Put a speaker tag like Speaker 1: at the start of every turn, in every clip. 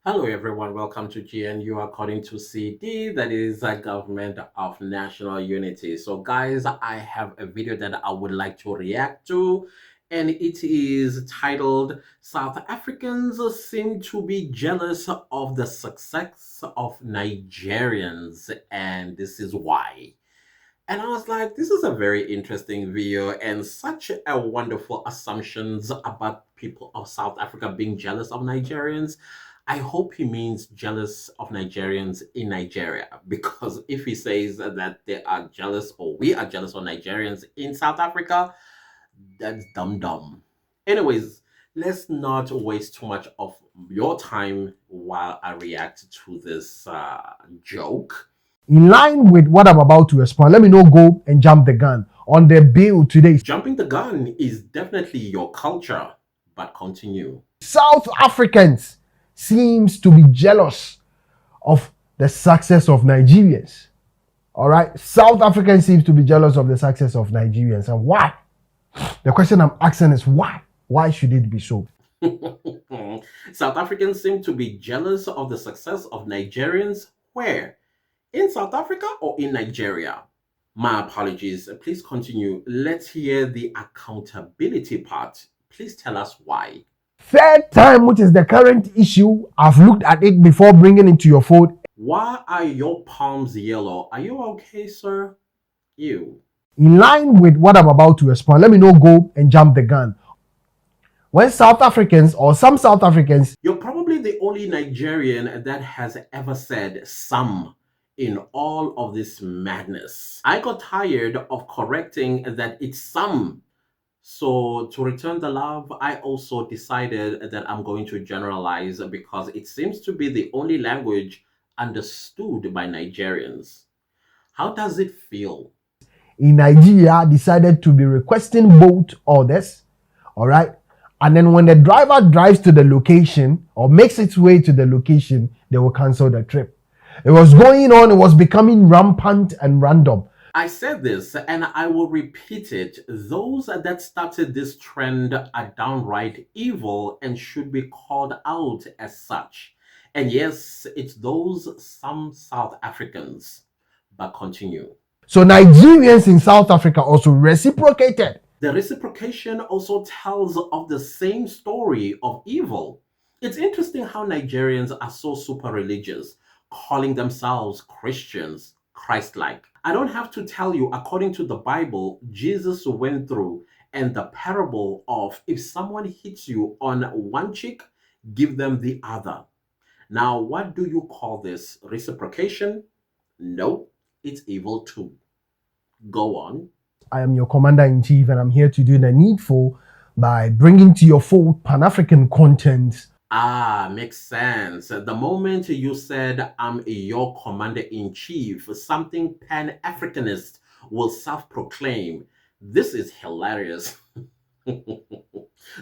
Speaker 1: Hello, everyone. Welcome to GNU according to CD, that is a Government of National Unity. So, guys, I have a video that I would like to react to, and it is titled South Africans Seem to Be Jealous of the Success of Nigerians, and this is why. And I was like, this is a very interesting video and such a wonderful assumptions about people of South Africa being jealous of Nigerians. I hope he means jealous of Nigerians in Nigeria, because if he says that they are jealous or we are jealous of Nigerians in South Africa, that's dumb dumb. Anyways, let's not waste too much of your time while I react to this joke.
Speaker 2: In line with what I'm about to respond, let me not go and jump the gun on the bill today.
Speaker 1: Jumping the gun is definitely your culture, but continue.
Speaker 2: South Africans seems to be jealous of the success of Nigerians. All right, South Africans seems to be jealous of the success of Nigerians, and why? The question I'm asking is why? Why should it be so?
Speaker 1: South Africans seem to be jealous of the success of Nigerians. Where? In South Africa or in Nigeria? My apologies. Please continue. Let's hear the accountability part. Please tell us why.
Speaker 2: Third time, which is the current issue, I've looked at it before bringing it to your phone.
Speaker 1: Why are your palms yellow? Are you okay, sir? You.
Speaker 2: In line with what I'm about to respond, let me not go and jump the gun. When South Africans or some South Africans,
Speaker 1: You're probably the only Nigerian that has ever said some in all of this madness. I got tired of correcting that it's some. So to return the love, I also decided that I'm going to generalize because it seems to be the only language understood by Nigerians. How does it feel?
Speaker 2: in Nigeria decided to be requesting both orders, all right? And then when the driver drives to the location or makes its way to the location, they will cancel the trip. It was going on, it was becoming rampant and random.
Speaker 1: I said this and I will repeat it. Those that started this trend are downright evil and should be called out as such. And yes, it's those some South Africans. But continue.
Speaker 2: So Nigerians in South Africa also reciprocated.
Speaker 1: The reciprocation also tells of the same story of evil. It's interesting how Nigerians are so super religious, calling themselves Christians, Christ-like. I don't have to tell you, according to the Bible, Jesus went through and the parable of if someone hits you on one cheek, give them the other. Now, what do you call this? Reciprocation? No, it's evil too. Go on.
Speaker 2: I am your commander-in-chief and I'm here to do the needful by bringing to your fold Pan-African content.
Speaker 1: Ah, makes sense. The moment you said, I'm your commander-in-chief, something Pan-Africanist will self-proclaim. This is hilarious.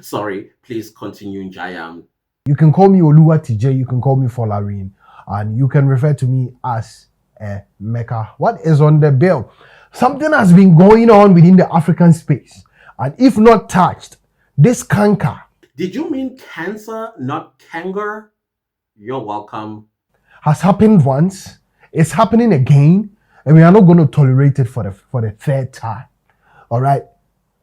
Speaker 1: Sorry, please continue, Jayam.
Speaker 2: You can call me Oluwa TJ, you can call me Folarin, and you can refer to me as a Mecca. What is on the bill? Something has been going on within the African space, and if not touched, this canker.
Speaker 1: Did you mean cancer, not kangar? You're welcome.
Speaker 2: Has happened once, it's happening again, and we are not going to tolerate it for the third time. All right?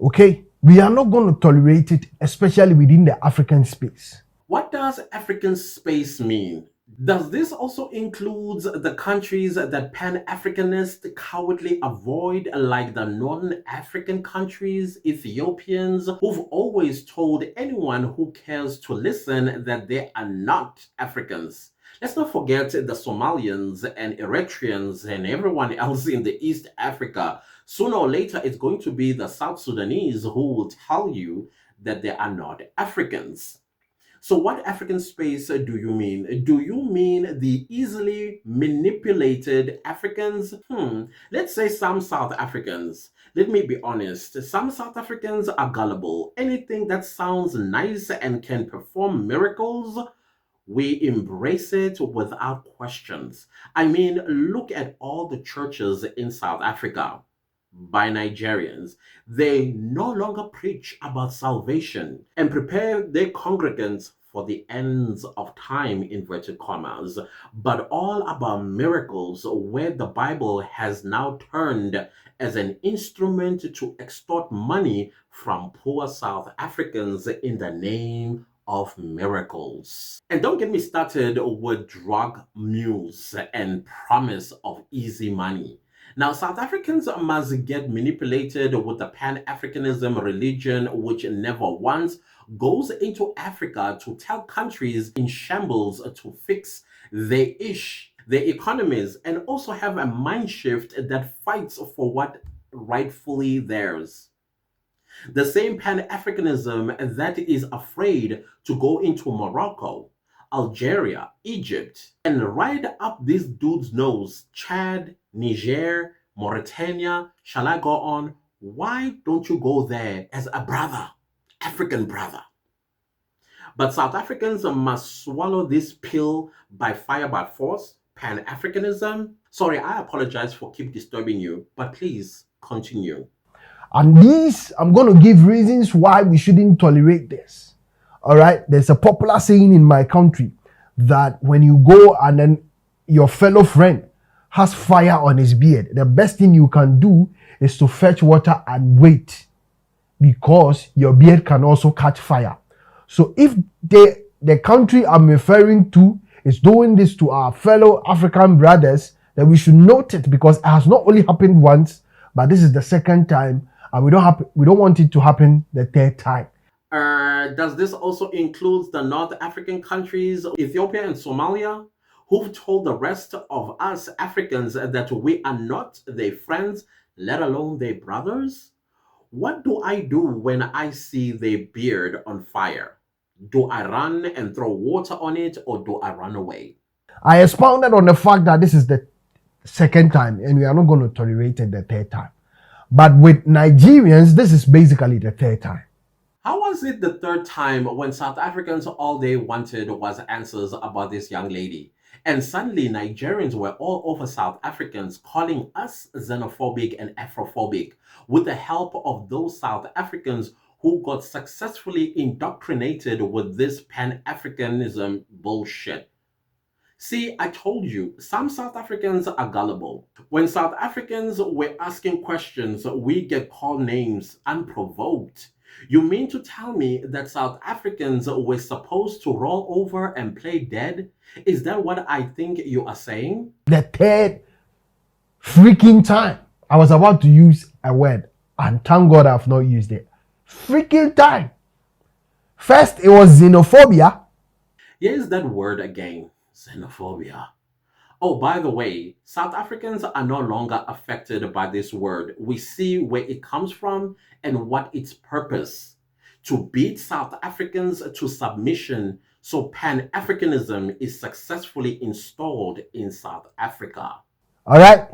Speaker 2: Okay? We are not going to tolerate it, especially within the African space.
Speaker 1: What does African space mean? Does this also include the countries that Pan-Africanists cowardly avoid, like the Northern African countries, Ethiopians, who've always told anyone who cares to listen that they are not Africans? Let's not forget the Somalians and Eritreans and everyone else in the East Africa. Sooner or later, it's going to be the South Sudanese who will tell you that they are not Africans. So what African space do you mean? Do you mean the easily manipulated Africans? Let's say some South Africans. Let me be honest. Some South Africans are gullible. Anything that sounds nice and can perform miracles, we embrace it without questions. I mean, look at all the churches in South Africa by Nigerians. They no longer preach about salvation and prepare their congregants for for the ends of time, inverted commas, but all about miracles where the Bible has now turned as an instrument to extort money from poor South Africans in the name of miracles. And don't get me started with drug mules and promise of easy money. Now, South Africans must get manipulated with the Pan-Africanism religion, which never once goes into Africa to tell countries in shambles to fix their economies, and also have a mind shift that fights for what rightfully theirs. The same Pan Africanism that is afraid to go into Morocco, Algeria, Egypt, and ride up this dude's nose, Chad, Niger, Mauritania, shall I go on? Why don't you go there as a brother, African brother? But South Africans must swallow this pill by fire by force, Pan Africanism. Sorry, I apologize for keep disturbing you, but please continue.
Speaker 2: And these, I'm going to give reasons why we shouldn't tolerate this. All right. There's a popular saying in my country that when you go and then your fellow friend has fire on his beard, the best thing you can do is to fetch water and wait, because your beard can also catch fire. So if the country I'm referring to is doing this to our fellow African brothers, then we should note it, because it has not only happened once, but this is the second time, and we don't want it to happen the third time.
Speaker 1: Does this also include the North African countries, Ethiopia and Somalia, who've told the rest of us Africans that we are not their friends, let alone their brothers? What do I do when I see their beard on fire? Do I run and throw water on it, or do I run away?
Speaker 2: I expounded on the fact that this is the second time and we are not going to tolerate it the third time. But with Nigerians, this is basically the third time.
Speaker 1: How was it the third time when South Africans all they wanted was answers about this young lady? And suddenly Nigerians were all over South Africans calling us xenophobic and Afrophobic with the help of those South Africans who got successfully indoctrinated with this Pan-Africanism bullshit. See, I told you, some South Africans are gullible. When South Africans were asking questions, we get called names unprovoked. You mean to tell me that South Africans were supposed to roll over and play dead? Is that what I think you are saying?
Speaker 2: The third freaking time. I was about to use a word, and thank God I've not used it. Freaking time. First, it was xenophobia.
Speaker 1: Here's that word again, xenophobia. Oh, by the way, South Africans are no longer affected by this word. We see where it comes from and what its purpose. To beat South Africans to submission so Pan-Africanism is successfully installed in South Africa.
Speaker 2: All right.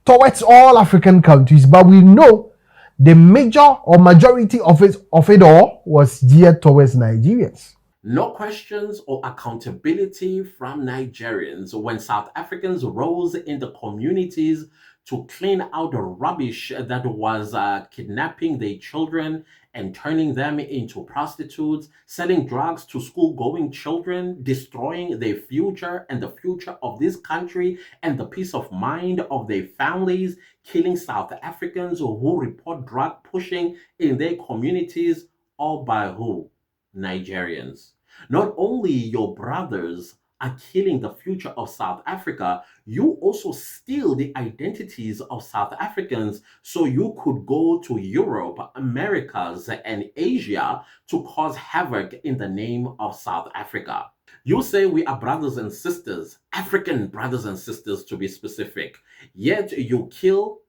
Speaker 2: Towards all African countries, but we know the major or majority of it all was geared towards Nigerians.
Speaker 1: No questions or accountability from Nigerians when South Africans rose in the communities to clean out the rubbish that was kidnapping their children and turning them into prostitutes, selling drugs to school-going children, destroying their future and the future of this country and the peace of mind of their families, killing South Africans who report drug pushing in their communities, all by who? Nigerians. Not only your brothers are killing the future of South Africa, you also steal the identities of South Africans so you could go to Europe, Americas, and Asia to cause havoc in the name of South Africa. You say we are brothers and sisters, African brothers and sisters to be specific, yet you kill,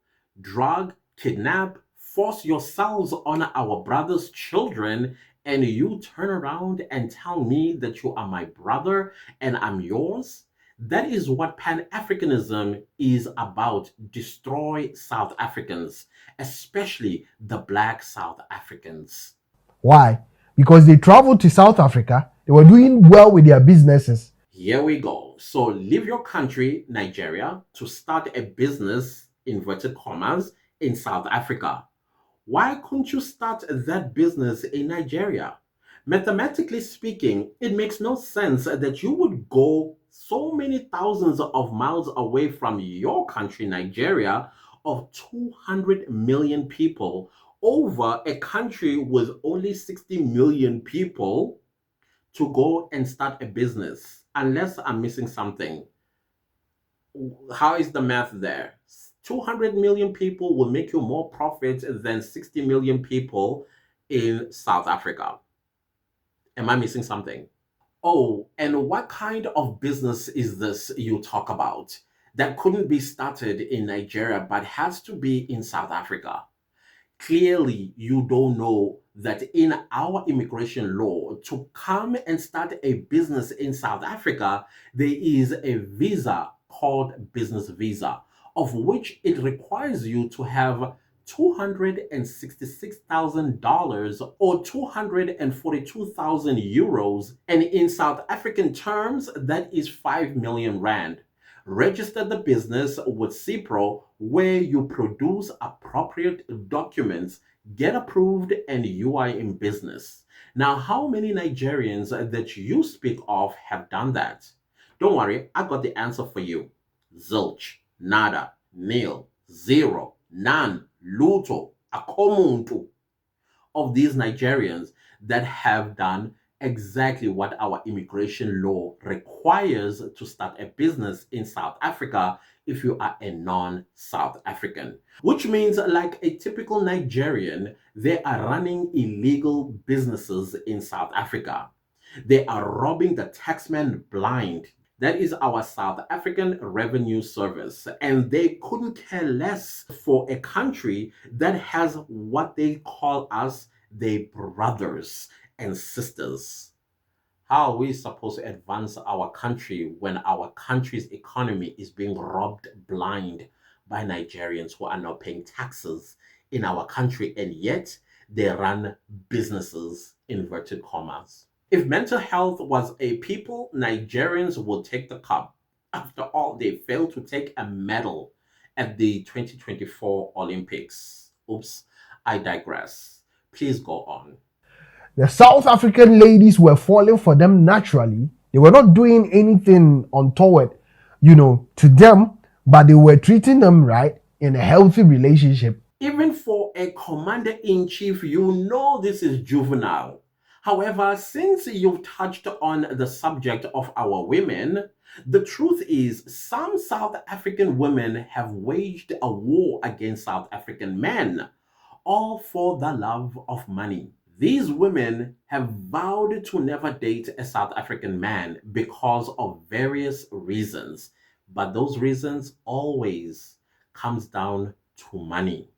Speaker 1: drug, kidnap, force yourselves on our brothers' children, and you turn around and tell me that you are my brother and I'm yours? That is what Pan-Africanism is about. Destroy South Africans, especially the Black South Africans.
Speaker 2: Why? Because they traveled to South Africa, they were doing well with their businesses.
Speaker 1: Here we go. So leave your country, Nigeria, to start a business, inverted commas, in South Africa. Why couldn't you start that business in Nigeria? Mathematically speaking, it makes no sense that you would go so many thousands of miles away from your country, Nigeria, of 200 million people, over a country with only 60 million people to go and start a business, unless I'm missing something. How is the math there? 200 million people will make you more profit than 60 million people in South Africa. Am I missing something? Oh, and what kind of business is this you talk about that couldn't be started in Nigeria but has to be in South Africa? Clearly, you don't know that in our immigration law, to come and start a business in South Africa, there is a visa called business visa, of which it requires you to have $266,000 or 242,000 euros, and in South African terms, that is 5 million rand. Register the business with CPRO, where you produce appropriate documents, get approved, and you are in business. Now, how many Nigerians that you speak of have done that? Don't worry, I got the answer for you. Zilch, nada, nil, zero, none, luto, akomuntu of these Nigerians that have done exactly what our immigration law requires to start a business in South Africa if you are a non-South African. Which means, like a typical Nigerian, they are running illegal businesses in South Africa. They are robbing the taxman blind. That is our South African Revenue Service. And they couldn't care less for a country that has what they call us their brothers and sisters. How are we supposed to advance our country when our country's economy is being robbed blind by Nigerians who are not paying taxes in our country, and yet they run businesses, inverted commas? If mental health was a people, Nigerians would take the cup. After all, they failed to take a medal at the 2024 Olympics. Oops, I digress. Please go on.
Speaker 2: The South African ladies were falling for them naturally. They were not doing anything untoward, to them, but they were treating them right in a healthy relationship.
Speaker 1: Even for a commander in chief, you know this is juvenile. However, since you've touched on the subject of our women, the truth is some South African women have waged a war against South African men, all for the love of money. These women have vowed to never date a South African man because of various reasons, but those reasons always comes down to money.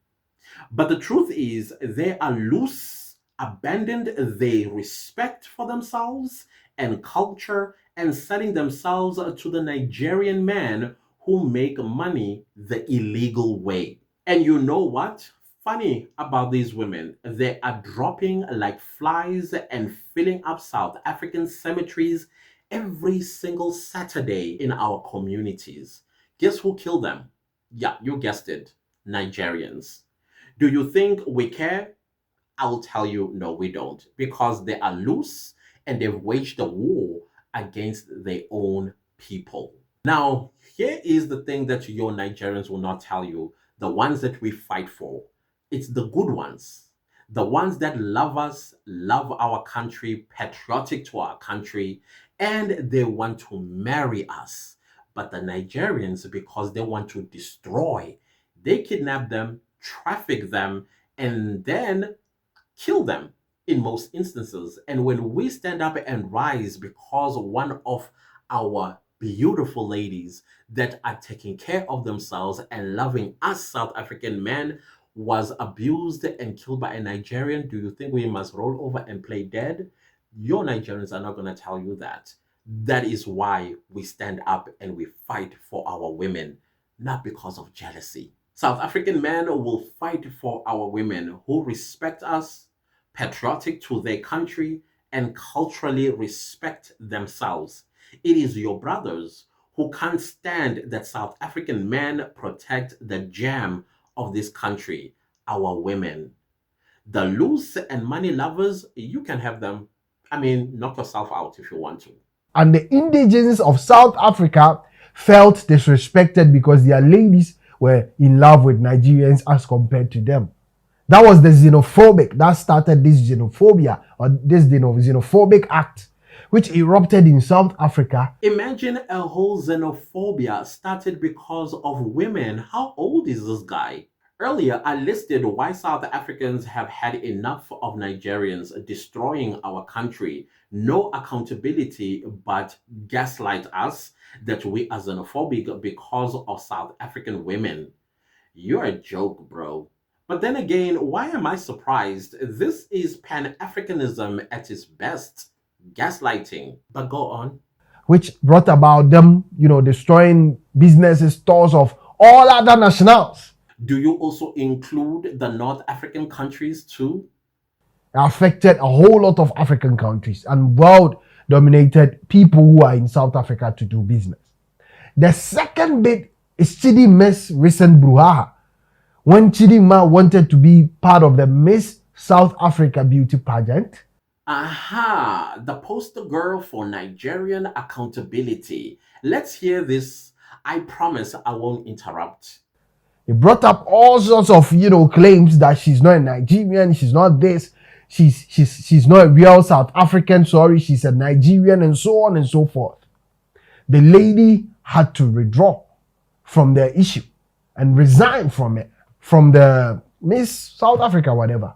Speaker 1: But the truth is, they are loose, abandoned their respect for themselves and culture, and selling themselves to the Nigerian man who make money the illegal way. And you know what? Funny about these women, they are dropping like flies and filling up South African cemeteries every single Saturday in our communities. Guess who killed them? Yeah, you guessed it, Nigerians. Do you think we care? I will tell you, no, we don't, because they are loose and they've waged a war against their own people. Now, here is the thing that your Nigerians will not tell you, the ones that we fight for. It's the good ones, the ones that love us, love our country, patriotic to our country, and they want to marry us. But the Nigerians, because they want to destroy, they kidnap them, traffic them, and then kill them in most instances. And when we stand up and rise because one of our beautiful ladies that are taking care of themselves and loving us South African men was abused and killed by a Nigerian, do you think we must roll over and play dead? Your Nigerians are not going to tell you that. That is why we stand up and we fight for our women, not because of jealousy. South African men will fight for our women who respect us, patriotic to their country, and culturally respect themselves. It is your brothers who can't stand that South African men protect the gem of this country, our women. The loose and money lovers, you can have them. I mean, knock yourself out if you want to.
Speaker 2: And the indigents of South Africa felt disrespected because their ladies were in love with Nigerians as compared to them. That was the xenophobic that started this xenophobia or this xenophobic act, which erupted in South Africa.
Speaker 1: Imagine a whole xenophobia started because of women. How old is this guy? Earlier, I listed why South Africans have had enough of Nigerians destroying our country. No accountability, but gaslight us that we are xenophobic because of South African women. You're a joke, bro. But then again, why am I surprised? This is Pan Africanism at its best. Gaslighting. But go on.
Speaker 2: Which brought about them, destroying businesses, stores of all other nationals.
Speaker 1: Do you also include the North African countries too?
Speaker 2: It affected a whole lot of African countries and world dominated people who are in South Africa to do business. The second bit is Chidima's recent brouhaha when Chidima wanted to be part of the Miss South Africa beauty pageant.
Speaker 1: Aha, the poster girl for Nigerian accountability. Let's hear this. I promise I won't interrupt.
Speaker 2: He brought up all sorts of claims that she's not a Nigerian, she's not this, she's not a real South African, sorry, she's a Nigerian, and so on and so forth. The lady had to withdraw from the issue and resign from it, from the Miss South Africa, whatever.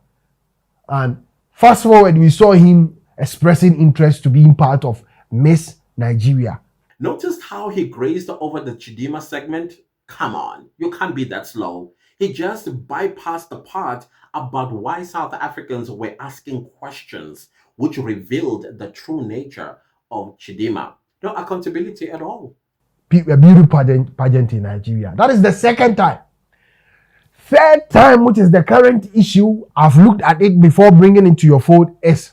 Speaker 2: And fast forward, we saw him expressing interest to being part of Miss Nigeria.
Speaker 1: Notice how he grazed over the Chidima segment? Come on, you can't be that slow. He just bypassed the part about why South Africans were asking questions, which revealed the true nature of Chidima. No accountability at all.
Speaker 2: A beauty pageant in Nigeria. That is the second time. Third time, which is the current issue, I've looked at it before bringing it to your fold, is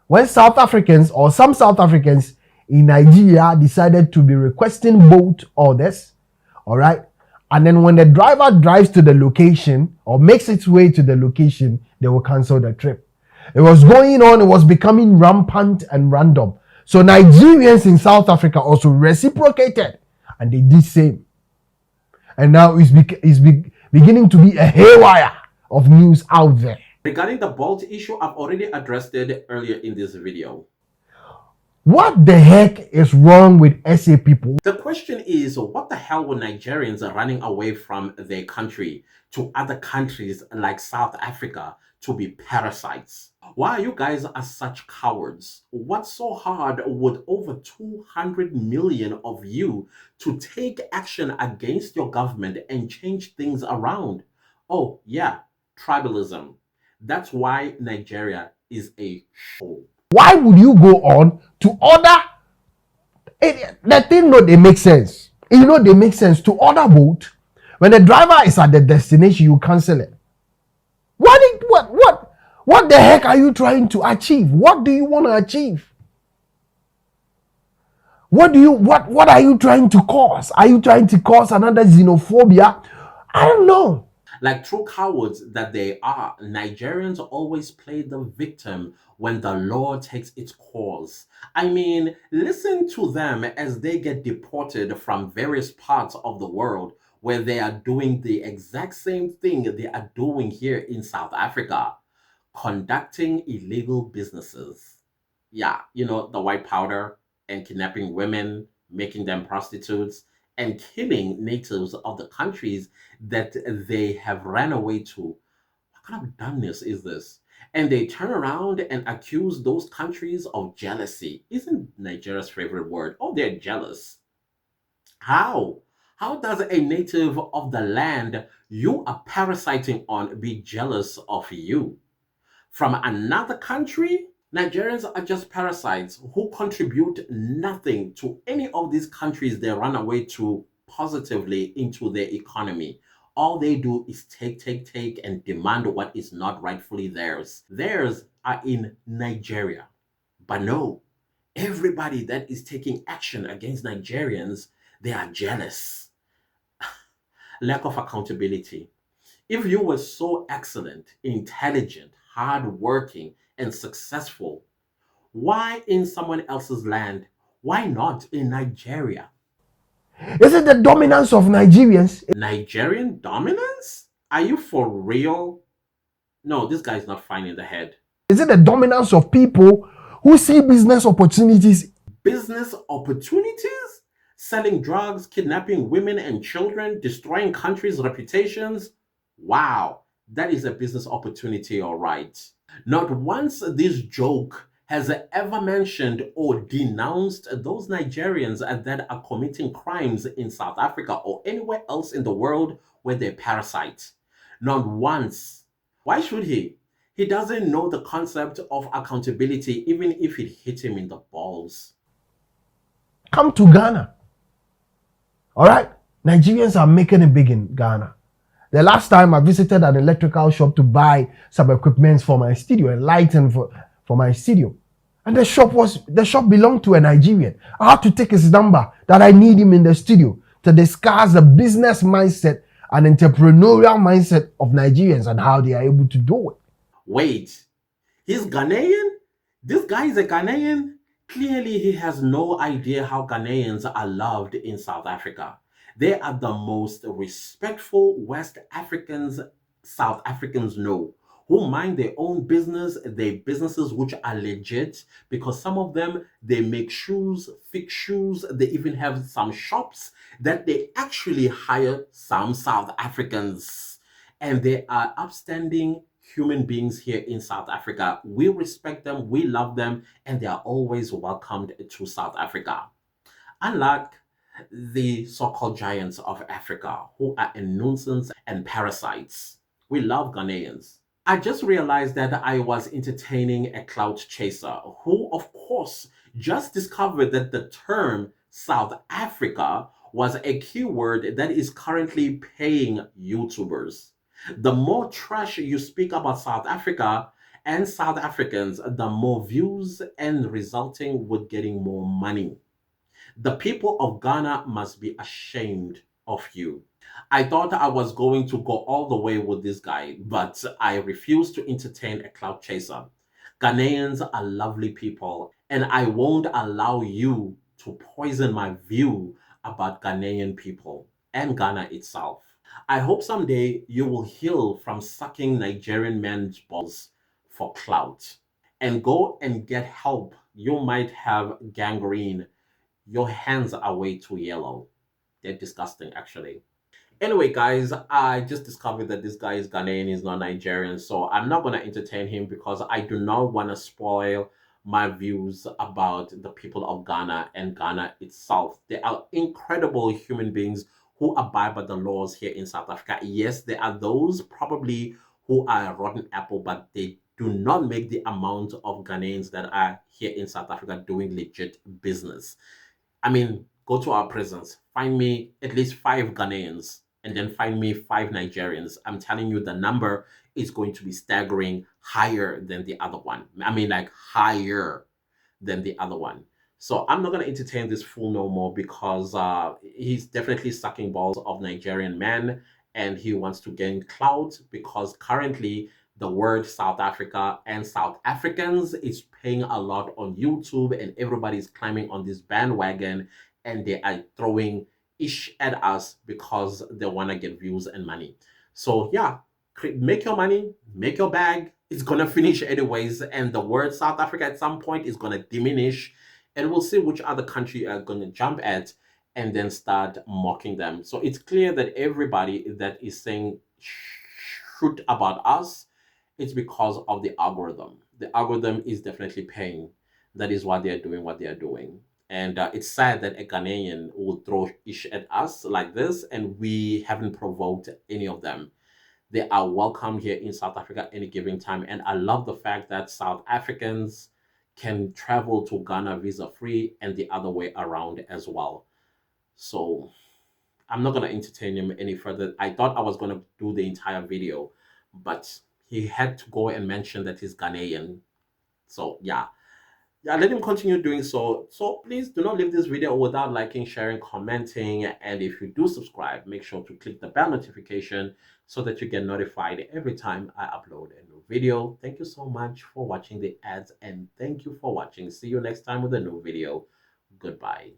Speaker 2: when South Africans or some South Africans in Nigeria decided to be requesting boat orders, all right? And then when the driver drives to the location or makes its way to the location, they will cancel the trip. It was going on, it was becoming rampant and random. So Nigerians in South Africa also reciprocated and they did same. And now it's beginning to be a haywire of news out there.
Speaker 1: Regarding the Bolt issue, I've already addressed it earlier in this video.
Speaker 2: What the heck is wrong with SA people?
Speaker 1: The question is, what the hell were Nigerians running away from their country to other countries like South Africa to be parasites? Why you guys are such cowards? What's so hard with over 200 million of you to take action against your government and change things around? Oh yeah, tribalism. That's why Nigeria is a show.
Speaker 2: Why would you go on to order it? The thing, they make sense. They make sense to order boat. When the driver is at the destination, you cancel it. What the heck are you trying to achieve? What do you want to achieve? What are you trying to cause? Are you trying to cause another xenophobia? I don't know.
Speaker 1: Like true cowards that they are, Nigerians always play the victim when the law takes its course. I mean, listen to them as they get deported from various parts of the world where they are doing the exact same thing they are doing here in South Africa, conducting illegal businesses. Yeah, the white powder and kidnapping women, making them prostitutes, and killing natives of the countries that they have ran away to. What kind of dumbness is this? And they turn around and accuse those countries of jealousy. Isn't Nigeria's favorite word? Oh, they're jealous. How? How does a native of the land you are parasiting on be jealous of you? From another country? Nigerians are just parasites who contribute nothing to any of these countries they run away to positively into their economy. All they do is take, and demand what is not rightfully theirs. Theirs are in Nigeria. But no, everybody that is taking action against Nigerians, they are jealous. Lack of accountability. If you were so excellent, intelligent, hardworking, and successful, Why in someone else's land? Why not in Nigeria?
Speaker 2: Is it the dominance of Nigerians?
Speaker 1: Nigerian dominance? Are you for real? No, this guy's not fine in the head.
Speaker 2: Is it the dominance of people who see business opportunities?
Speaker 1: Business opportunities? Selling drugs, kidnapping women and children, destroying countries' reputations? Wow, that is a business opportunity, all right. Not once this joke has ever mentioned or denounced those Nigerians that are committing crimes in South Africa or anywhere else in the world where they're parasites. Not once. Why should he? He doesn't know the concept of accountability, even if it hit him in the balls.
Speaker 2: Come to Ghana. All right? Nigerians are making it big in Ghana. The last time I visited an electrical shop to buy some equipment for my studio, a lighting for my studio. And the shop belonged to a Nigerian. I had to take his number that I need him in the studio to discuss the business mindset and entrepreneurial mindset of Nigerians and how they are able to do it.
Speaker 1: Wait, he's Ghanaian? This guy is a Ghanaian? Clearly, he has no idea how Ghanaians are loved in South Africa. They are the most respectful West Africans South Africans know, who mind their own business, their businesses which are legit, because some of them, they make shoes, fix shoes, they even have some shops that they actually hire some South Africans. And they are upstanding human beings here in South Africa. We respect them, we love them, and they are always welcomed to South Africa. Unlike the so-called giants of Africa, who are a nuisance and parasites. We love Ghanaians. I just realized that I was entertaining a clout chaser who, of course, just discovered that the term South Africa was a keyword that is currently paying YouTubers. The more trash you speak about South Africa and South Africans, the more views and resulting with getting more money. The people of Ghana must be ashamed of you. I thought I was going to go all the way with this guy, but I refuse to entertain a cloud chaser. Ghanaians are lovely people, and I won't allow you to poison my view about Ghanaian people and Ghana itself. I hope someday you will heal from sucking Nigerian men's balls for clout and go and get help. You might have gangrene. Your hands are way too yellow. They're disgusting, actually. Anyway, guys, I just discovered that this guy is Ghanaian, he's not Nigerian, so I'm not going to entertain him because I do not want to spoil my views about the people of Ghana and Ghana itself. They are incredible human beings who abide by the laws here in South Africa. Yes, there are those probably who are rotten apple, but they do not make the amount of Ghanaians that are here in South Africa doing legit business. I mean, go to our prisons, find me at least five Ghanaians, and then find me five Nigerians. I'm telling you, the number is going to be staggering higher than the other one. I mean, like higher than the other one. So I'm not going to entertain this fool no more because he's definitely sucking balls of Nigerian men and he wants to gain clout because currently the word South Africa and South Africans is paying a lot on YouTube and everybody's climbing on this bandwagon and they are throwing ish at us because they want to get views and money. So yeah, make your money, make your bag. It's gonna finish anyways, and the word South Africa at some point is gonna diminish, and we'll see which other country are gonna jump at and then start mocking them. So it's clear that everybody that is saying shoot about us, it's because of the algorithm. The algorithm is definitely paying. That is why they are doing what they are doing. And it's sad that a Ghanaian will throw ish at us like this, and we haven't provoked any of them. They are welcome here in South Africa any given time. And I love the fact that South Africans can travel to Ghana visa free and the other way around as well. So I'm not going to entertain him any further. I thought I was going to do the entire video, but he had to go and mention that he's Ghanaian. So yeah, let him continue doing so. So please do not leave this video without liking, sharing, commenting. And if you do subscribe, make sure to click the bell notification so that you get notified every time I upload a new video. Thank you so much for watching the ads, and thank you for watching. See you next time with a new video. Goodbye.